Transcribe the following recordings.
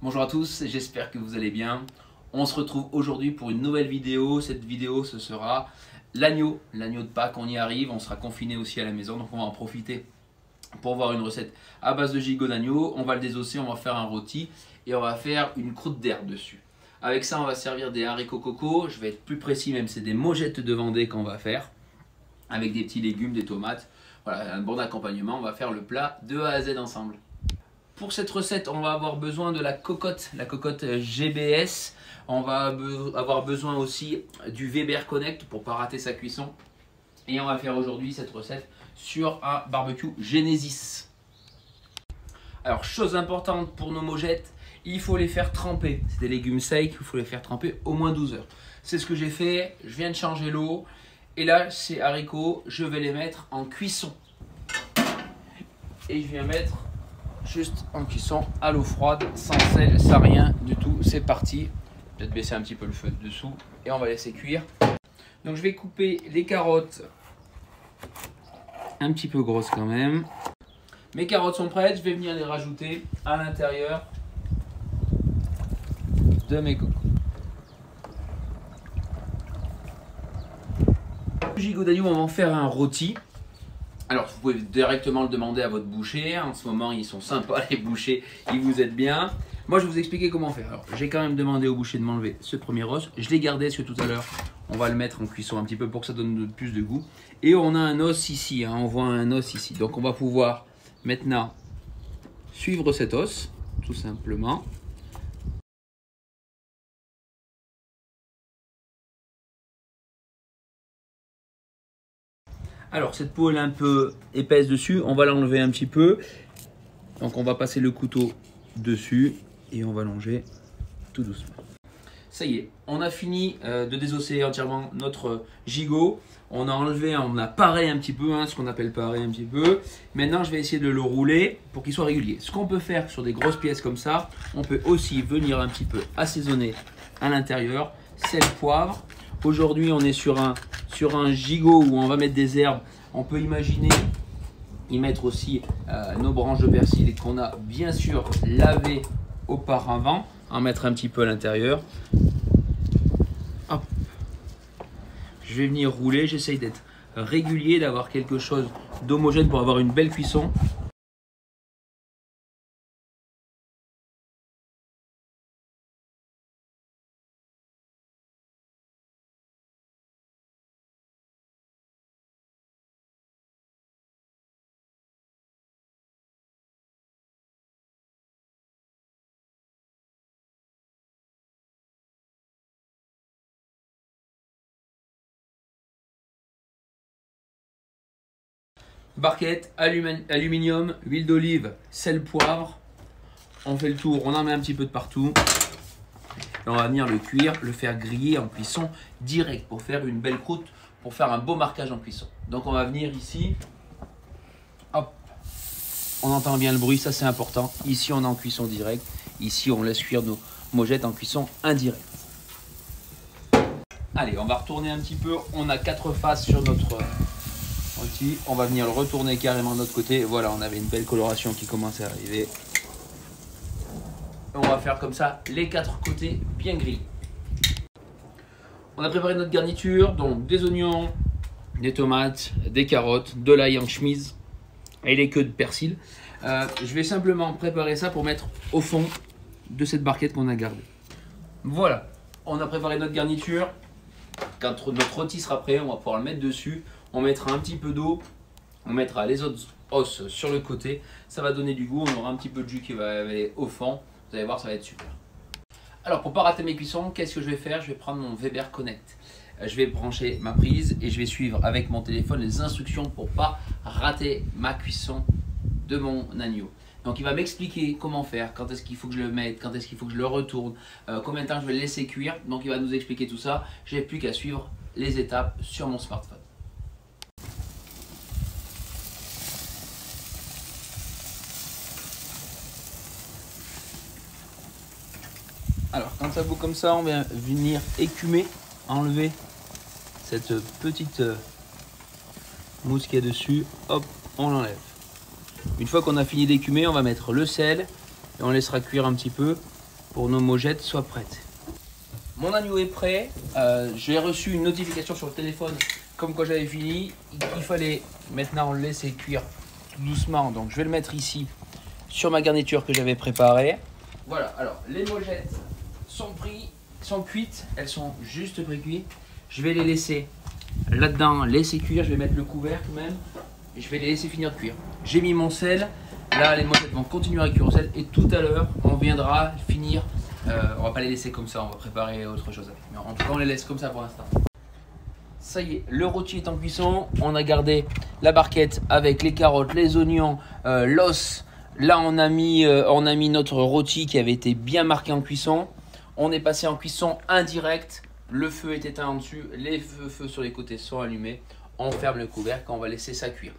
Bonjour à tous, j'espère que vous allez bien. On se retrouve aujourd'hui pour une nouvelle vidéo. Cette vidéo, ce sera l'agneau de Pâques. On y arrive, on sera confiné aussi à la maison, donc on va en profiter pour voir une recette à base de gigot d'agneau. On va le désosser, on va faire un rôti et on va faire une croûte d'herbe dessus. Avec ça, on va servir des haricots coco. Je vais être plus précis, même c'est des mogettes de Vendée qu'on va faire avec des petits légumes, des tomates. Voilà, un bon accompagnement. On va faire le plat de A à Z ensemble. Pour cette recette, on va avoir besoin de la cocotte GBS. On va avoir besoin aussi du Weber Connect pour ne pas rater sa cuisson. Et on va faire aujourd'hui cette recette sur un barbecue Genesis. Alors, chose importante pour nos mogettes, il faut les faire tremper. C'est des légumes secs, il faut les faire tremper au moins 12 heures. C'est ce que j'ai fait, je viens de changer l'eau. Et là, ces haricots, je vais les mettre en cuisson. Et je viens mettre juste en cuisson à l'eau froide, sans sel, sans rien du tout. C'est parti. Peut-être baisser un petit peu le feu dessous et on va laisser cuire. Donc je vais couper les carottes un petit peu grosses quand même. Mes carottes sont prêtes, je vais venir les rajouter à l'intérieur de mes cocos. Le gigot d'agneau, on va en faire un rôti. Alors, vous pouvez directement le demander à votre boucher. En ce moment, ils sont sympas, les bouchers. Ils vous aident bien. Moi, je vais vous expliquer comment faire. Alors, j'ai quand même demandé au boucher de m'enlever ce premier os. Je l'ai gardé parce que tout à l'heure, on va le mettre en cuisson un petit peu pour que ça donne plus de goût. Et on a un os ici. On voit un os ici. Donc, on va pouvoir maintenant suivre cet os, tout simplement. Alors cette peau elle est un peu épaisse dessus, on va l'enlever un petit peu. Donc on va passer le couteau dessus et on va longer tout doucement. Ça y est, on a fini de désosser entièrement notre gigot. On a enlevé, on a paré un petit peu, ce qu'on appelle parer un petit peu. Maintenant je vais essayer de le rouler pour qu'il soit régulier. Ce qu'on peut faire sur des grosses pièces comme ça, on peut aussi venir un petit peu assaisonner à l'intérieur, sel, poivre. Aujourd'hui, on est sur un gigot où on va mettre des herbes. On peut imaginer y mettre aussi nos branches de persil qu'on a bien sûr lavées auparavant. En mettre un petit peu à l'intérieur. Je vais venir rouler. J'essaye d'être régulier, d'avoir quelque chose d'homogène pour avoir une belle cuisson. Barquette, aluminium, huile d'olive, sel, poivre. On fait le tour, on en met un petit peu de partout. Et on va venir le cuire, le faire griller en cuisson direct pour faire une belle croûte, pour faire un beau marquage en cuisson. Donc on va venir ici. Hop. On entend bien le bruit, ça c'est important. Ici on est en cuisson directe. Ici on laisse cuire nos mogettes en cuisson indirecte. Allez, on va retourner un petit peu. On a 4 faces sur notre rôti. On va venir le retourner carrément de l'autre côté. Voilà, on avait une belle coloration qui commence à arriver. On va faire comme ça les 4 côtés bien grillés. On a préparé notre garniture, donc des oignons, des tomates, des carottes, de l'ail en chemise et les queues de persil. Je vais simplement préparer ça pour mettre au fond de cette barquette qu'on a gardée. Voilà, on a préparé notre garniture. Quand notre rôti sera prêt, on va pouvoir le mettre dessus. On mettra un petit peu d'eau, on mettra les autres os sur le côté. Ça va donner du goût, on aura un petit peu de jus qui va aller au fond. Vous allez voir, ça va être super. Alors, pour ne pas rater mes cuissons, qu'est-ce que je vais faire? Je vais prendre mon Weber Connect. Je vais brancher ma prise et je vais suivre avec mon téléphone les instructions pour ne pas rater ma cuisson de mon agneau. Donc, il va m'expliquer comment faire, quand est-ce qu'il faut que je le mette, quand est-ce qu'il faut que je le retourne, combien de temps je vais le laisser cuire. Donc, il va nous expliquer tout ça. Je n'ai plus qu'à suivre les étapes sur mon smartphone. Alors, quand ça bout comme ça, on va venir écumer, enlever cette petite mousse qu'il y a dessus. Hop, on l'enlève. Une fois qu'on a fini d'écumer, on va mettre le sel et on laissera cuire un petit peu pour nos mojettes soient prêtes. Mon agneau est prêt. J'ai reçu une notification sur le téléphone comme quoi j'avais fini. Il fallait maintenant le laisser cuire tout doucement. Donc je vais le mettre ici sur ma garniture que j'avais préparée. Voilà, alors les mojettes sont cuites. Elles sont juste pré-cuites. Je vais les laisser là-dedans, laisser cuire. Je vais mettre le couvercle même. Et je vais les laisser finir de cuire. J'ai mis mon sel. Là, les mojettes vont continuer à cuire au sel. Et tout à l'heure, on viendra finir. On va pas les laisser comme ça, on va préparer autre chose avec. Mais en tout cas, on les laisse comme ça pour l'instant. Ça y est, le rôti est en cuisson. On a gardé la barquette avec les carottes, les oignons, l'os. Là, on a mis notre rôti qui avait été bien marqué en cuisson. On est passé en cuisson indirecte. Le feu est éteint en dessus. Les feux sur les côtés sont allumés. On ferme le couvercle et on va laisser ça cuire.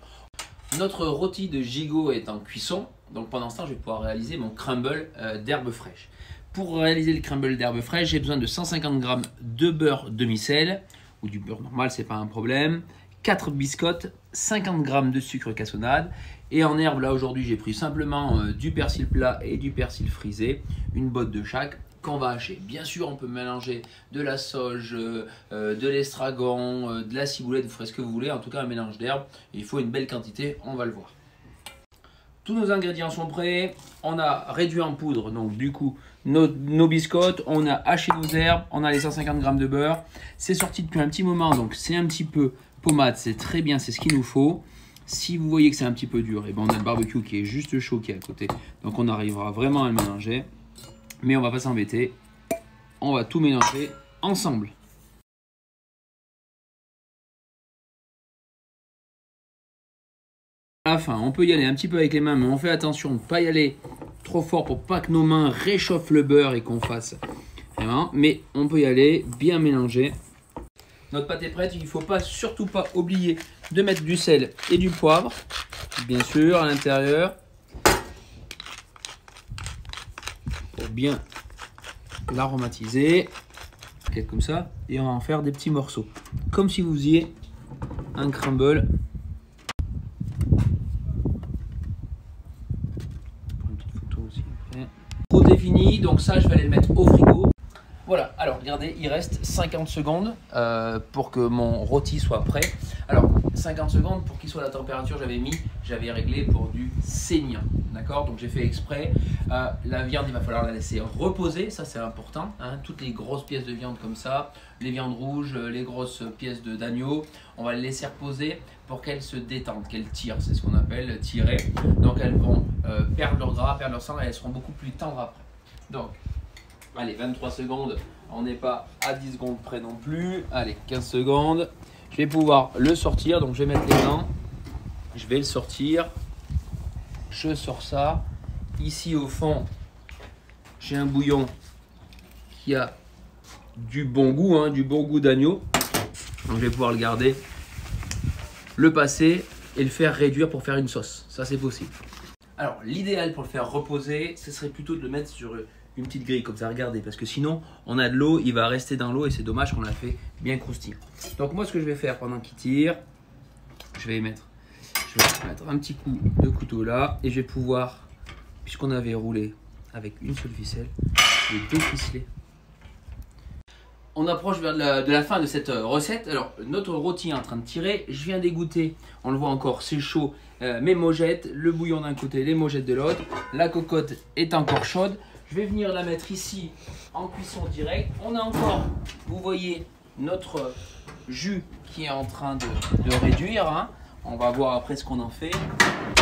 Notre rôti de gigot est en cuisson. Donc pendant ce temps, je vais pouvoir réaliser mon crumble d'herbes fraîches. Pour réaliser le crumble d'herbes fraîches, j'ai besoin de 150 g de beurre demi-sel ou du beurre normal, c'est pas un problème. 4 biscottes, 50 g de sucre cassonade. Et en herbe, là aujourd'hui, j'ai pris simplement du persil plat et du persil frisé, une botte de chaque qu'on va hacher. Bien sûr, on peut mélanger de la sauge, de l'estragon, de la ciboulette, vous ferez ce que vous voulez. En tout cas, un mélange d'herbes. Il faut une belle quantité, on va le voir. Tous nos ingrédients sont prêts. On a réduit en poudre, donc du coup, nos biscottes. On a haché nos herbes. On a les 150 g de beurre. C'est sorti depuis un petit moment, donc c'est un petit peu pommade. C'est très bien, c'est ce qu'il nous faut. Si vous voyez que c'est un petit peu dur, et ben on a le barbecue qui est juste chaud qui est à côté. Donc on arrivera vraiment à le mélanger. Mais on va pas s'embêter. On va tout mélanger ensemble. À la fin, on peut y aller un petit peu avec les mains, mais on fait attention de ne pas y aller trop fort pour pas que nos mains réchauffent le beurre et qu'on fasse vraiment. Mais on peut y aller, bien mélanger. Notre pâte est prête, il ne faut surtout pas oublier de mettre du sel et du poivre, bien sûr, à l'intérieur. Pour bien l'aromatiser. Comme ça. Et on va en faire des petits morceaux. Comme si vous faisiez un crumble. Rôti fini, donc ça je vais aller le mettre au frigo. Voilà, alors regardez, il reste 50 secondes pour que mon rôti soit prêt. Alors 50 secondes pour qu'il soit à la température j'avais réglé pour du saignant. D'accord, donc j'ai fait exprès. La viande, il va falloir la laisser reposer, ça c'est important. Hein. Toutes les grosses pièces de viande comme ça, les viandes rouges, les grosses pièces d'agneau, on va les laisser reposer pour qu'elles se détendent, qu'elles tirent, c'est ce qu'on appelle tirer. Donc elles vont perdre leur gras, perdre leur sang et elles seront beaucoup plus tendres après. Donc, allez, 23 secondes, on n'est pas à 10 secondes près non plus. Allez, 15 secondes. Je vais pouvoir le sortir, donc je vais mettre les dents. Je vais le sortir. Je sors ça. Ici au fond, j'ai un bouillon qui a du bon goût, hein, du bon goût d'agneau. Donc je vais pouvoir le garder, le passer et le faire réduire pour faire une sauce. Ça c'est possible. Alors l'idéal pour le faire reposer, ce serait plutôt de le mettre sur une petite grille comme ça, regardez, parce que sinon on a de l'eau, il va rester dans l'eau et c'est dommage qu'on l'a fait bien croustillant. Donc moi ce que je vais faire pendant qu'il tire, je vais mettre un petit coup de couteau là et je vais pouvoir, puisqu'on avait roulé avec une seule ficelle, je vais déficeler. On approche vers de la fin de cette recette. Alors notre rôti est en train de tirer, je viens d'égoutter, on le voit encore, c'est chaud, mes mojettes, le bouillon d'un côté, les mojettes de l'autre, la cocotte est encore chaude. Je vais venir la mettre ici en cuisson directe. On a encore, vous voyez, notre jus qui est en train de réduire. Hein. On va voir après ce qu'on en fait.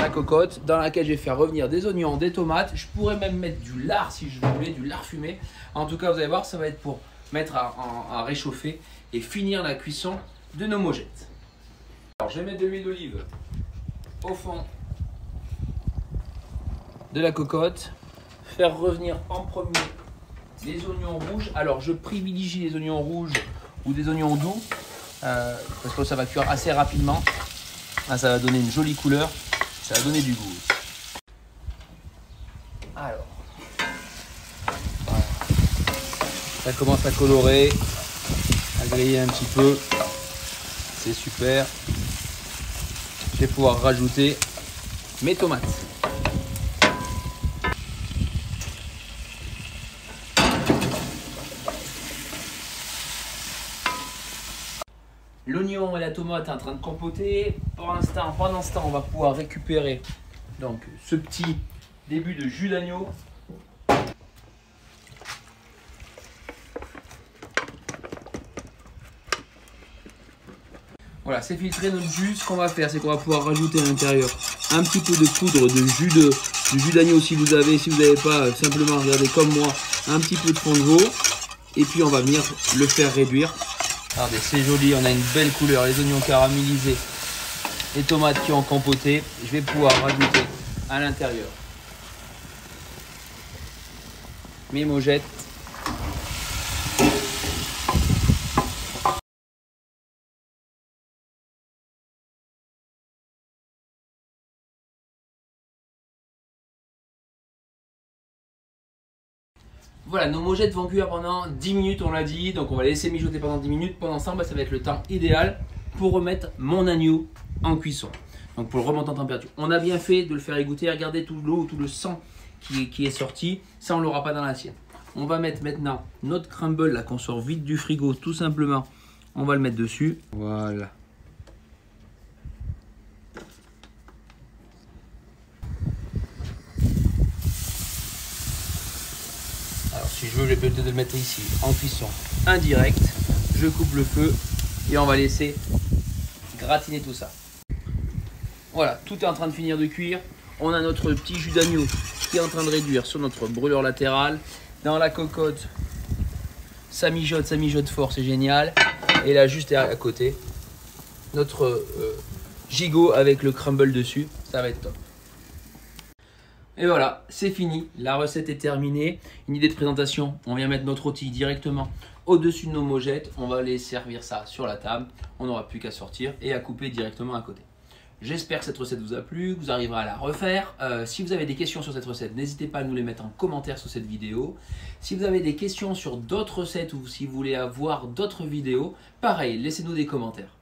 La cocotte dans laquelle je vais faire revenir des oignons, des tomates. Je pourrais même mettre du lard si je voulais, du lard fumé. En tout cas, vous allez voir, ça va être pour mettre à réchauffer et finir la cuisson de nos mojettes. Alors, je vais mettre de l'huile d'olive au fond de la cocotte. Faire revenir en premier les oignons rouges. Alors je privilégie les oignons rouges ou des oignons doux parce que ça va cuire assez rapidement. Là, ça va donner une jolie couleur, ça va donner du goût. Alors, voilà. Ça commence à colorer, à griller un petit peu. C'est super. Je vais pouvoir rajouter mes tomates. L'oignon et la tomate sont en train de compoter. Pendant ce temps, on va pouvoir récupérer donc ce petit début de jus d'agneau. Voilà, c'est filtré notre jus. Ce qu'on va faire, c'est qu'on va pouvoir rajouter à l'intérieur un petit peu de poudre de jus d'agneau si vous avez. Si vous n'avez pas, simplement regardez comme moi, un petit peu de fond de veau. Et puis on va venir le faire réduire. Regardez, c'est joli, on a une belle couleur, les oignons caramélisés, les tomates qui ont compoté. Je vais pouvoir rajouter à l'intérieur mes mojettes. Voilà, nos mojettes vont cuire pendant 10 minutes, on l'a dit. Donc on va laisser mijoter pendant 10 minutes. Pendant ce temps, ça va être le temps idéal pour remettre mon agneau en cuisson. Donc pour le remonter en température. On a bien fait de le faire égoutter. Regardez tout l'eau, tout le sang qui est sorti. Ça, on ne l'aura pas dans l'assiette. On va mettre maintenant notre crumble là qu'on sort vite du frigo, tout simplement. On va le mettre dessus. Voilà. Alors si je veux, je peux peut-être le mettre ici en cuisson indirecte. Je coupe le feu et on va laisser gratiner tout ça. Voilà, tout est en train de finir de cuire. On a notre petit jus d'agneau qui est en train de réduire sur notre brûleur latéral. Dans la cocotte, ça mijote fort, c'est génial. Et là, juste à côté, notre gigot avec le crumble dessus, ça va être top. Et voilà, c'est fini, la recette est terminée. Une idée de présentation, on vient mettre notre rôti directement au-dessus de nos mojettes. On va aller servir ça sur la table, on n'aura plus qu'à sortir et à couper directement à côté. J'espère que cette recette vous a plu, que vous arriverez à la refaire. Si vous avez des questions sur cette recette, n'hésitez pas à nous les mettre en commentaire sous cette vidéo. Si vous avez des questions sur d'autres recettes ou si vous voulez avoir d'autres vidéos, pareil, laissez-nous des commentaires.